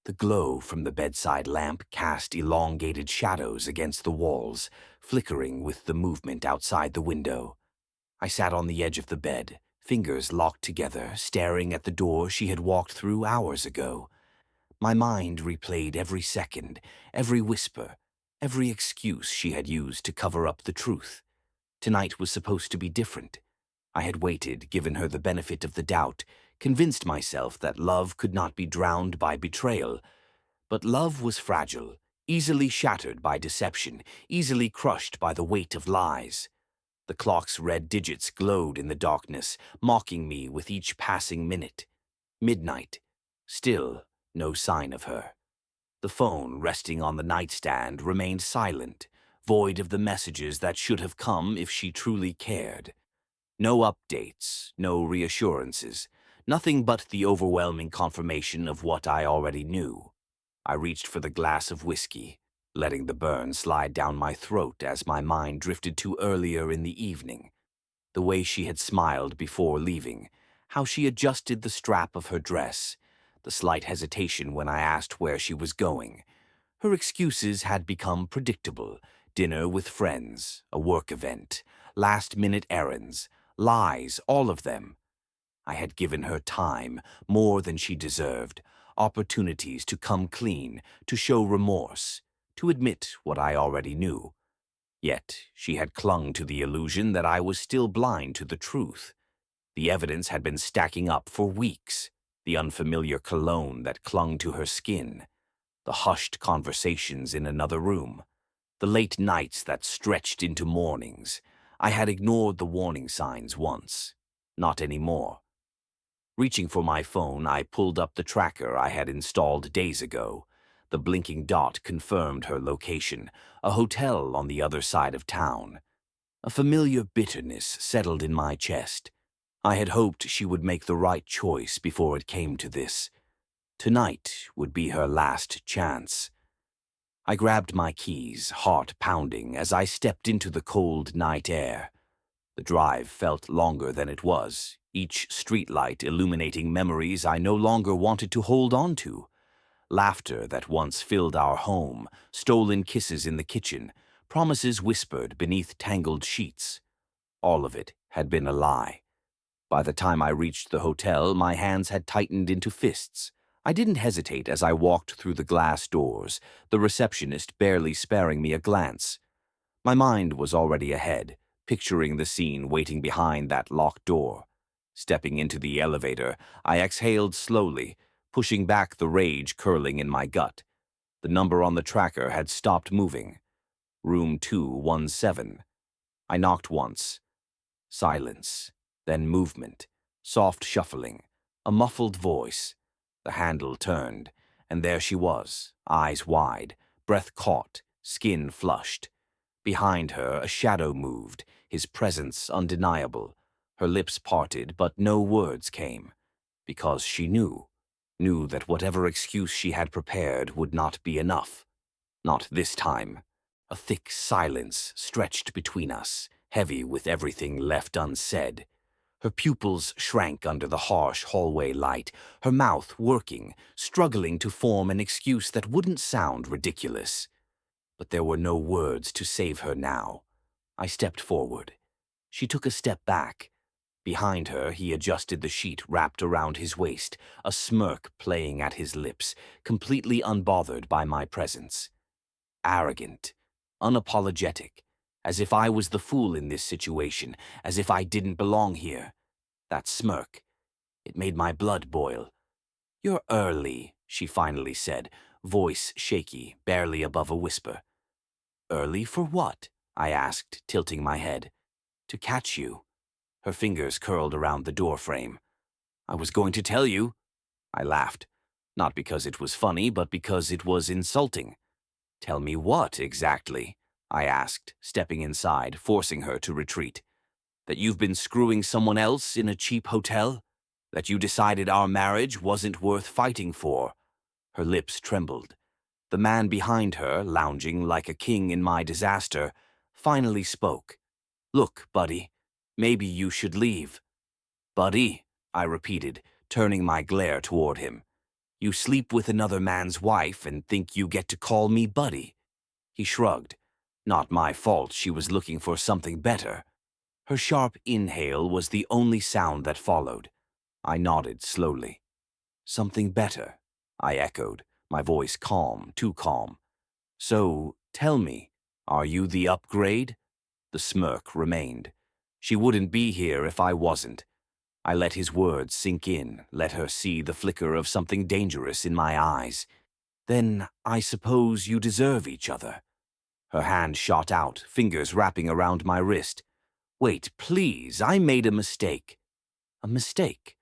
The glow from the bedside lamp cast elongated shadows against the walls, flickering with the movement outside the window. I sat on the edge of the bed, fingers locked together, staring at the door she had walked through hours ago. My mind replayed every second, every whisper, every excuse she had used to cover up the truth. Tonight was supposed to be different. I had waited, given her the benefit of the doubt, convinced myself that love could not be drowned by betrayal. But love was fragile, easily shattered by deception, easily crushed by the weight of lies. The clock's red digits glowed in the darkness, mocking me with each passing minute. Midnight. Still no sign of her. The phone, resting on the nightstand, remained silent, void of the messages that should have come if she truly cared. No updates, no reassurances, nothing but the overwhelming confirmation of what I already knew. I reached for the glass of whiskey, letting the burn slide down my throat as my mind drifted to earlier in the evening. The way she had smiled before leaving, how she adjusted the strap of her dress, the slight hesitation when I asked where she was going. Her excuses had become predictable: dinner with friends, a work event, last-minute errands, lies, all of them. I had given her time, more than she deserved, opportunities to come clean, to show remorse, to admit what I already knew. Yet she had clung to the illusion that I was still blind to the truth. The evidence had been stacking up for weeks: the unfamiliar cologne that clung to her skin, the hushed conversations in another room, the late nights that stretched into mornings. I had ignored the warning signs once. Not anymore. Reaching for my phone, I pulled up the tracker I had installed days ago. The blinking dot confirmed her location, a hotel on the other side of town. A familiar bitterness settled in my chest. I had hoped she would make the right choice before it came to this. Tonight would be her last chance. I grabbed my keys, heart pounding, as I stepped into the cold night air. The drive felt longer than it was, each streetlight illuminating memories I no longer wanted to hold on to. Laughter that once filled our home, stolen kisses in the kitchen, promises whispered beneath tangled sheets. All of it had been a lie. By the time I reached the hotel, my hands had tightened into fists. I didn't hesitate as I walked through the glass doors, the receptionist barely sparing me a glance. My mind was already ahead, picturing the scene waiting behind that locked door. Stepping into the elevator, I exhaled slowly, pushing back the rage curling in my gut. The number on the tracker had stopped moving. Room 217. I knocked once. Silence, then movement, soft shuffling, a muffled voice. The handle turned, and there she was, eyes wide, breath caught, skin flushed. Behind her, a shadow moved, his presence undeniable. Her lips parted, but no words came. Because she knew that whatever excuse she had prepared would not be enough. Not this time. A thick silence stretched between us, heavy with everything left unsaid. Her pupils shrank under the harsh hallway light, her mouth working, struggling to form an excuse that wouldn't sound ridiculous. But there were no words to save her now. I stepped forward. She took a step back. Behind her, he adjusted the sheet wrapped around his waist, a smirk playing at his lips, completely unbothered by my presence. Arrogant, unapologetic, as if I was the fool in this situation, as if I didn't belong here. That smirk, it made my blood boil. "You're early," she finally said, voice shaky, barely above a whisper. "Early for what?" I asked, tilting my head. "To catch you." Her fingers curled around the doorframe. "I was going to tell you." I laughed, not because it was funny, but because it was insulting. "Tell me what, exactly?" I asked, stepping inside, forcing her to retreat. "That you've been screwing someone else in a cheap hotel? That you decided our marriage wasn't worth fighting for?" Her lips trembled. The man behind her, lounging like a king in my disaster, finally spoke. "Look, buddy, maybe you should leave." "Buddy," I repeated, turning my glare toward him. You sleep with another man's wife and think you get to call me buddy." He shrugged. Not my fault, she was looking for something better. Her sharp inhale was the only sound that followed. I nodded slowly. "Something better," I echoed, my voice calm, too calm. "So, tell me, are you the upgrade?" The smirk remained. She wouldn't be here if I wasn't. I let his words sink in, let her see the flicker of something dangerous in my eyes. "Then I suppose you deserve each other." Her hand shot out, fingers wrapping around my wrist. "Wait, please, I made a mistake." A mistake?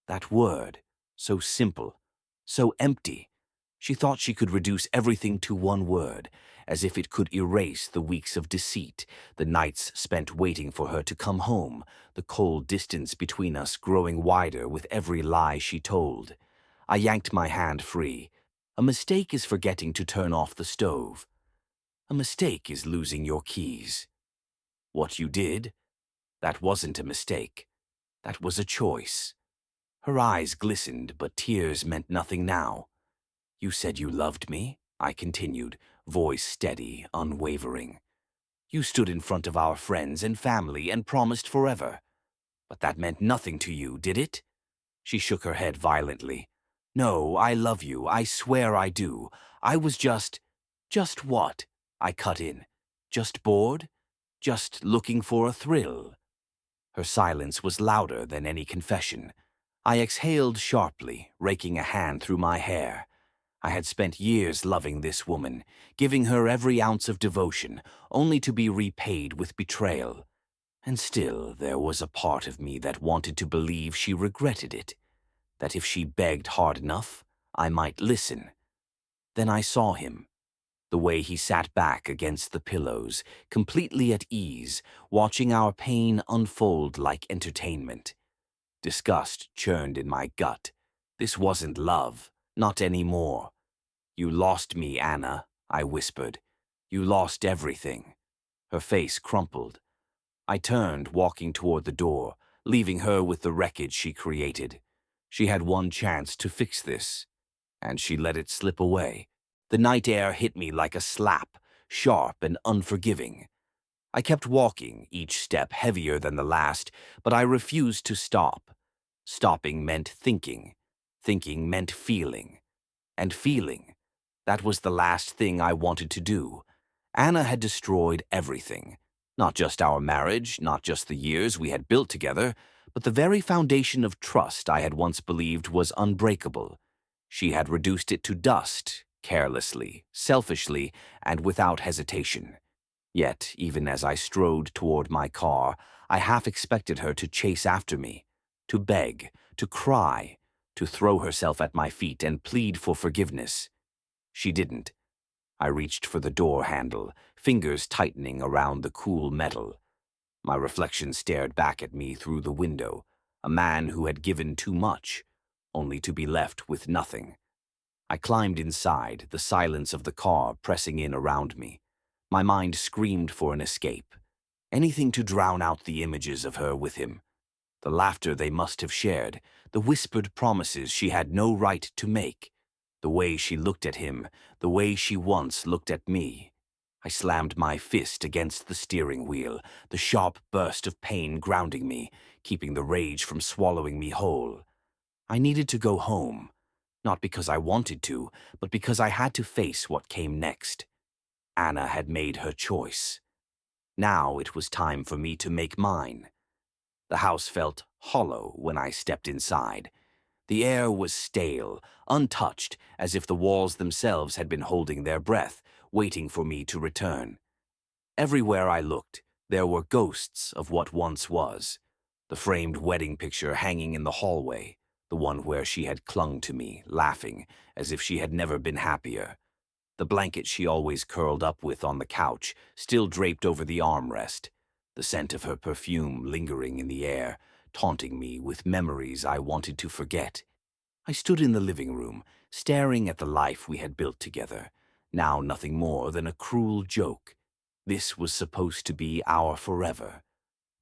That word, so simple, so empty. She thought she could reduce everything to one word, as if it could erase the weeks of deceit, the nights spent waiting for her to come home, the cold distance between us growing wider with every lie she told. I yanked my hand free. A mistake is forgetting to turn off the stove. A mistake is losing your keys. What you did? That wasn't a mistake. That was a choice. Her eyes glistened, but tears meant nothing now. "You said you loved me," I continued, voice steady, unwavering. "You stood in front of our friends and family and promised forever. But that meant nothing to you, did it?" She shook her head violently. "No, I love you. I swear I do. I was just—" "Just what?" I cut in. "Just bored? Just looking for a thrill?" Her silence was louder than any confession. I exhaled sharply, raking a hand through my hair. I had spent years loving this woman, giving her every ounce of devotion, only to be repaid with betrayal. And still, there was a part of me that wanted to believe she regretted it, that if she begged hard enough, I might listen. Then I saw him. The way he sat back against the pillows, completely at ease, watching our pain unfold like entertainment. Disgust churned in my gut. This wasn't love, not anymore. "You lost me, Anna," I whispered. "You lost everything." Her face crumpled. I turned, walking toward the door, leaving her with the wreckage she created. She had one chance to fix this, and she let it slip away. The night air hit me like a slap, sharp and unforgiving. I kept walking, each step heavier than the last, but I refused to stop. Stopping meant thinking. Thinking meant feeling. And feeling, that was the last thing I wanted to do. Anna had destroyed everything. Not just our marriage, not just the years we had built together, but the very foundation of trust I had once believed was unbreakable. She had reduced it to dust, carelessly, selfishly, and without hesitation. Yet, even as I strode toward my car, I half expected her to chase after me, to beg, to cry, to throw herself at my feet and plead for forgiveness. She didn't. I reached for the door handle, fingers tightening around the cool metal. My reflection stared back at me through the window, a man who had given too much, only to be left with nothing. I climbed inside, the silence of the car pressing in around me. My mind screamed for an escape. Anything to drown out the images of her with him. The laughter they must have shared, the whispered promises she had no right to make, the way she looked at him, the way she once looked at me. I slammed my fist against the steering wheel, the sharp burst of pain grounding me, keeping the rage from swallowing me whole. I needed to go home, not because I wanted to, but because I had to face what came next. Anna had made her choice. Now it was time for me to make mine. The house felt hollow when I stepped inside. The air was stale, untouched, as if the walls themselves had been holding their breath, waiting for me to return. Everywhere I looked, there were ghosts of what once was. The framed wedding picture hanging in the hallway, the one where she had clung to me, laughing, as if she had never been happier. The blanket she always curled up with on the couch, still draped over the armrest. The scent of her perfume lingering in the air, taunting me with memories I wanted to forget. I stood in the living room, staring at the life we had built together, now nothing more than a cruel joke. This was supposed to be our forever.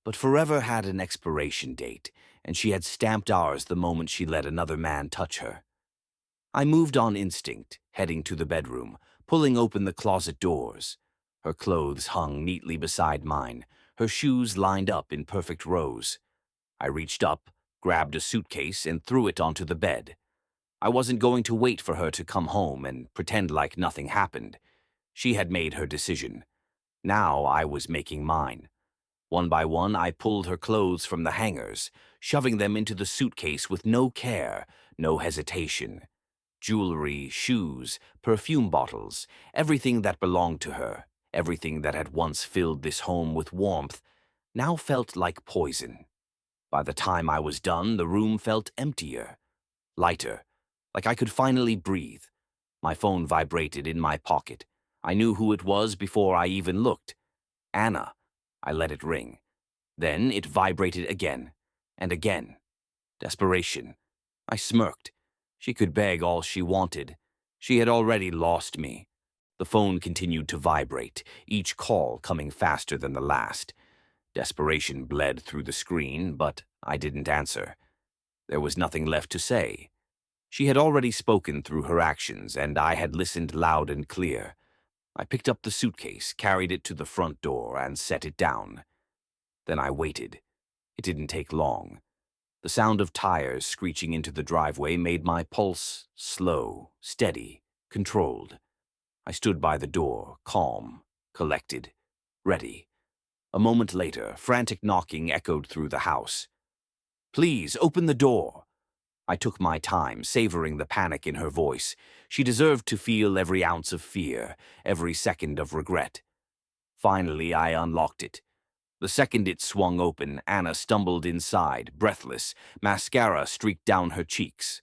But forever had an expiration date, and she had stamped ours the moment she let another man touch her. I moved on instinct, heading to the bedroom, pulling open the closet doors. Her clothes hung neatly beside mine, her shoes lined up in perfect rows. I reached up, grabbed a suitcase, and threw it onto the bed. I wasn't going to wait for her to come home and pretend like nothing happened. She had made her decision. Now I was making mine. One by one, I pulled her clothes from the hangers, shoving them into the suitcase with no care, no hesitation. Jewelry, shoes, perfume bottles, everything that belonged to her, everything that had once filled this home with warmth, now felt like poison. By the time I was done, the room felt emptier, lighter, like I could finally breathe. My phone vibrated in my pocket. I knew who it was before I even looked. Anna. I let it ring. Then it vibrated again, and again. Desperation. I smirked. She could beg all she wanted. She had already lost me. The phone continued to vibrate, each call coming faster than the last. Desperation bled through the screen, but I didn't answer. There was nothing left to say. She had already spoken through her actions, and I had listened loud and clear. I picked up the suitcase, carried it to the front door, and set it down. Then I waited. It didn't take long. The sound of tires screeching into the driveway made my pulse slow, steady, controlled. I stood by the door, calm, collected, ready. A moment later, frantic knocking echoed through the house. "Please, open the door." I took my time, savoring the panic in her voice. She deserved to feel every ounce of fear, every second of regret. Finally, I unlocked it. The second it swung open, Anna stumbled inside, breathless, mascara streaked down her cheeks.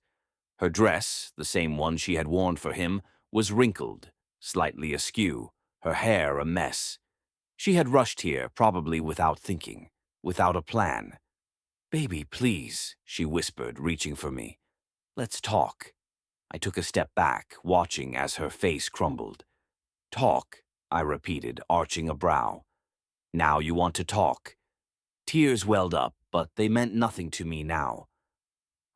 Her dress, the same one she had worn for him, was wrinkled, slightly askew, her hair a mess. She had rushed here, probably without thinking, without a plan. "Baby, please," she whispered, reaching for me. "Let's talk." I took a step back, watching as her face crumbled. "Talk," I repeated, arching a brow. "Now you want to talk." Tears welled up, but they meant nothing to me now.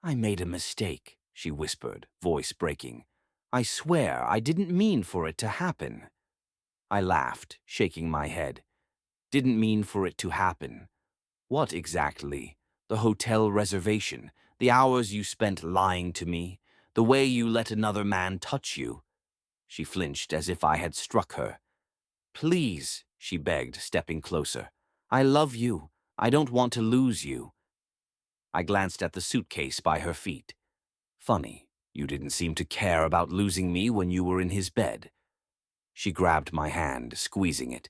"I made a mistake," she whispered, voice breaking. "I swear I didn't mean for it to happen." I laughed, shaking my head. "Didn't mean for it to happen. What exactly? The hotel reservation, the hours you spent lying to me, the way you let another man touch you." She flinched as if I had struck her. "Please," she begged, stepping closer. "I love you. I don't want to lose you." I glanced at the suitcase by her feet. "Funny, you didn't seem to care about losing me when you were in his bed." She grabbed my hand, squeezing it.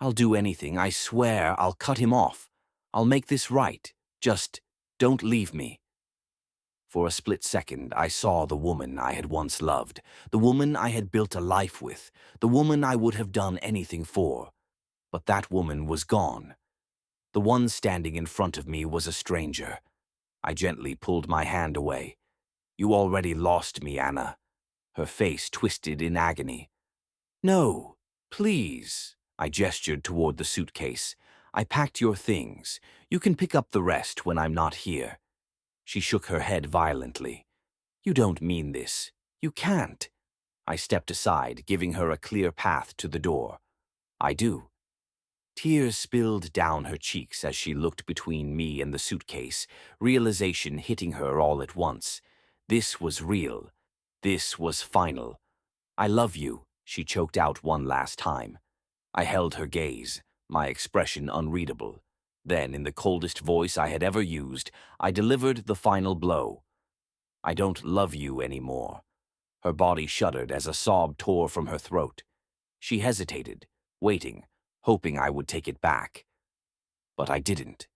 "I'll do anything. I swear I'll cut him off. I'll make this right. Just don't leave me." For a split second, I saw the woman I had once loved, the woman I had built a life with, the woman I would have done anything for. But that woman was gone. The one standing in front of me was a stranger. I gently pulled my hand away. "You already lost me, Anna." Her face twisted in agony. "No, please." I gestured toward the suitcase. "I packed your things. You can pick up the rest when I'm not here." She shook her head violently. "You don't mean this. You can't." I stepped aside, giving her a clear path to the door. "I do." Tears spilled down her cheeks as she looked between me and the suitcase, realization hitting her all at once. This was real. This was final. "I love you," she choked out one last time. I held her gaze, my expression unreadable. Then, in the coldest voice I had ever used, I delivered the final blow. "I don't love you anymore." Her body shuddered as a sob tore from her throat. She hesitated, waiting, hoping I would take it back. But I didn't.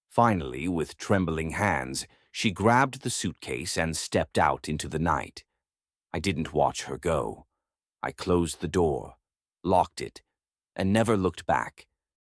Finally, with trembling hands, she grabbed the suitcase and stepped out into the night. I didn't watch her go. I closed the door, locked it, and never looked back.